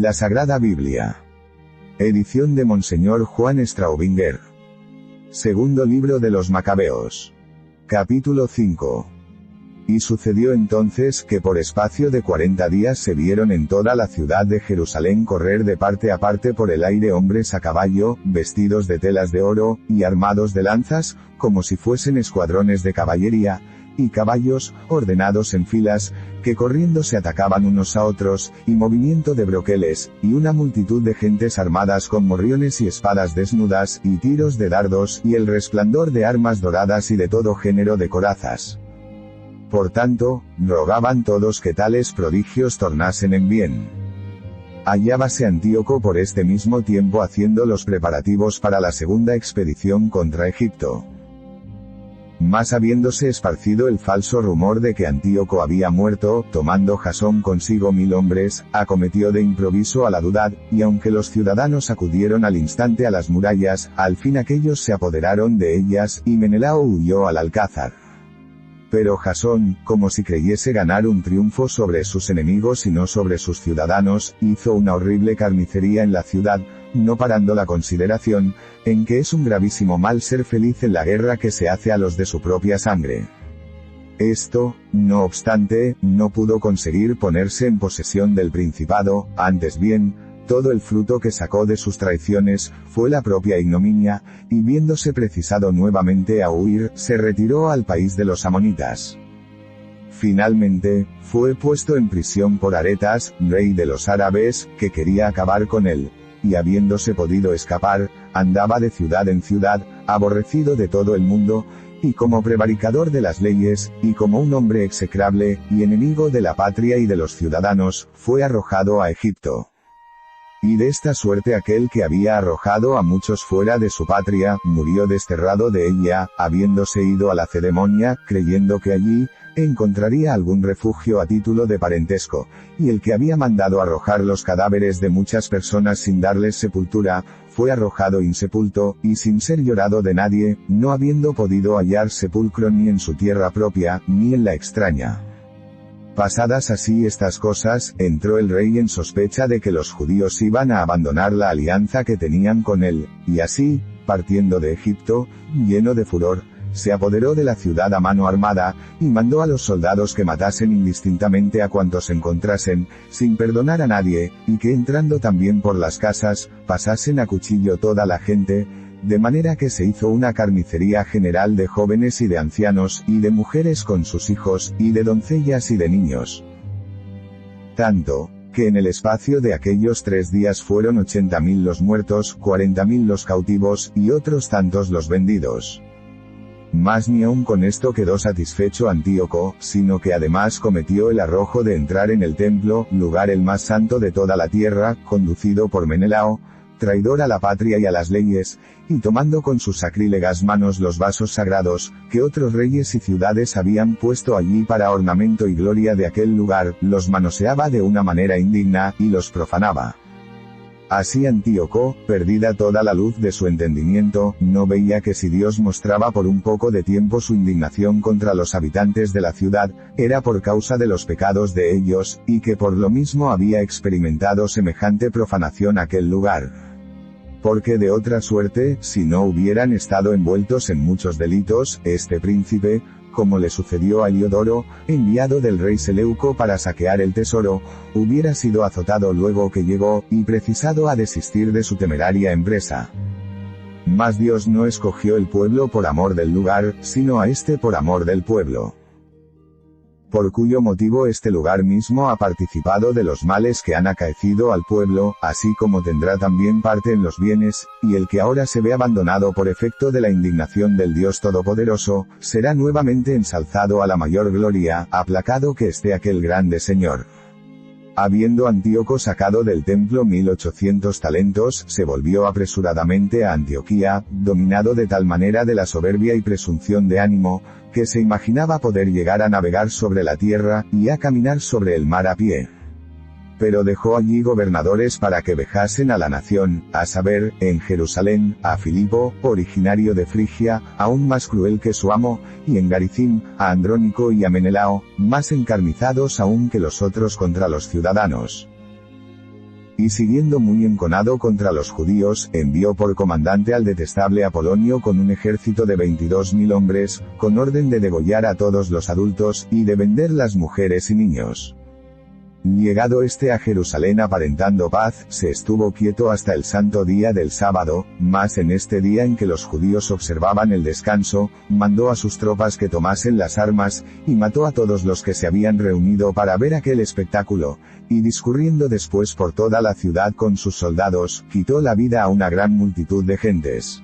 La Sagrada Biblia. Edición de Monseñor Juan Straubinger. Segundo libro de los Macabeos. Capítulo 5. Y sucedió entonces que por espacio de 40 días se vieron en toda la ciudad de Jerusalén correr de parte a parte por el aire hombres a caballo, vestidos de telas de oro, y armados de lanzas, como si fuesen escuadrones de caballería, y caballos, ordenados en filas, que corriendo se atacaban unos a otros, y movimiento de broqueles, y una multitud de gentes armadas con morriones y espadas desnudas, y tiros de dardos, y el resplandor de armas doradas y de todo género de corazas. Por tanto, rogaban todos que tales prodigios tornasen en bien. Hallábase Antíoco por este mismo tiempo haciendo los preparativos para la segunda expedición contra Egipto. Mas habiéndose esparcido el falso rumor de que Antíoco había muerto, tomando Jasón consigo 1000 hombres, acometió de improviso a la ciudad, y aunque los ciudadanos acudieron al instante a las murallas, al fin aquellos se apoderaron de ellas, y Menelao huyó al alcázar. Pero Jasón, como si creyese ganar un triunfo sobre sus enemigos y no sobre sus ciudadanos, hizo una horrible carnicería en la ciudad, no parando la consideración, en que es un gravísimo mal ser feliz en la guerra que se hace a los de su propia sangre. Esto, no obstante, no pudo conseguir ponerse en posesión del principado, antes bien, todo el fruto que sacó de sus traiciones, fue la propia ignominia, y viéndose precisado nuevamente a huir, se retiró al país de los amonitas. Finalmente, fue puesto en prisión por Aretas, rey de los árabes, que quería acabar con él, y habiéndose podido escapar, andaba de ciudad en ciudad, aborrecido de todo el mundo, y como prevaricador de las leyes, y como un hombre execrable, y enemigo de la patria y de los ciudadanos, fue arrojado a Egipto. Y de esta suerte aquel que había arrojado a muchos fuera de su patria, murió desterrado de ella, habiéndose ido a Lacedemonia, creyendo que allí, encontraría algún refugio a título de parentesco, y el que había mandado arrojar los cadáveres de muchas personas sin darles sepultura, fue arrojado insepulto, y sin ser llorado de nadie, no habiendo podido hallar sepulcro ni en su tierra propia, ni en la extraña. Pasadas así estas cosas, entró el rey en sospecha de que los judíos iban a abandonar la alianza que tenían con él, y así, partiendo de Egipto, lleno de furor, se apoderó de la ciudad a mano armada, y mandó a los soldados que matasen indistintamente a cuantos encontrasen, sin perdonar a nadie, y que entrando también por las casas, pasasen a cuchillo toda la gente, de manera que se hizo una carnicería general de jóvenes y de ancianos, y de mujeres con sus hijos, y de doncellas y de niños. Tanto, que en el espacio de aquellos 3 días fueron 80.000 los muertos, 40.000 los cautivos, y otros tantos los vendidos. Mas ni aun con esto quedó satisfecho Antíoco, sino que además cometió el arrojo de entrar en el templo, lugar el más santo de toda la tierra, conducido por Menelao, traidor a la patria y a las leyes, y tomando con sus sacrílegas manos los vasos sagrados, que otros reyes y ciudades habían puesto allí para ornamento y gloria de aquel lugar, los manoseaba de una manera indigna, y los profanaba. Así Antíoco, perdida toda la luz de su entendimiento, no veía que si Dios mostraba por un poco de tiempo su indignación contra los habitantes de la ciudad, era por causa de los pecados de ellos, y que por lo mismo había experimentado semejante profanación aquel lugar. Porque de otra suerte, si no hubieran estado envueltos en muchos delitos, este príncipe, como le sucedió a Heliodoro, enviado del rey Seleuco para saquear el tesoro, hubiera sido azotado luego que llegó, y precisado a desistir de su temeraria empresa. Mas Dios no escogió el pueblo por amor del lugar, sino a este por amor del pueblo. Por cuyo motivo este lugar mismo ha participado de los males que han acaecido al pueblo, así como tendrá también parte en los bienes, y el que ahora se ve abandonado por efecto de la indignación del Dios Todopoderoso, será nuevamente ensalzado a la mayor gloria, aplacado que esté aquel grande Señor. Habiendo Antíoco sacado del templo 1800 talentos, se volvió apresuradamente a Antioquía, dominado de tal manera de la soberbia y presunción de ánimo, que se imaginaba poder llegar a navegar sobre la tierra, y a caminar sobre el mar a pie. pero dejó allí gobernadores para que vejasen a la nación, a saber, en Jerusalén, a Filipo, originario de Frigia, aún más cruel que su amo, y en Garicim, a Andrónico y a Menelao, más encarnizados aún que los otros contra los ciudadanos. Y siguiendo muy enconado contra los judíos, envió por comandante al detestable Apolonio con un ejército de 22.000 hombres, con orden de degollar a todos los adultos, y de vender las mujeres y niños. Llegado este a Jerusalén aparentando paz, se estuvo quieto hasta el santo día del sábado, mas en este día en que los judíos observaban el descanso, mandó a sus tropas que tomasen las armas, y mató a todos los que se habían reunido para ver aquel espectáculo, y discurriendo después por toda la ciudad con sus soldados, quitó la vida a una gran multitud de gentes.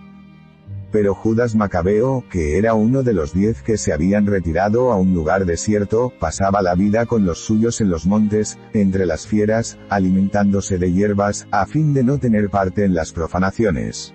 Pero Judas Macabeo, que era uno de los 10 que se habían retirado a un lugar desierto, pasaba la vida con los suyos en los montes, entre las fieras, alimentándose de hierbas, a fin de no tener parte en las profanaciones.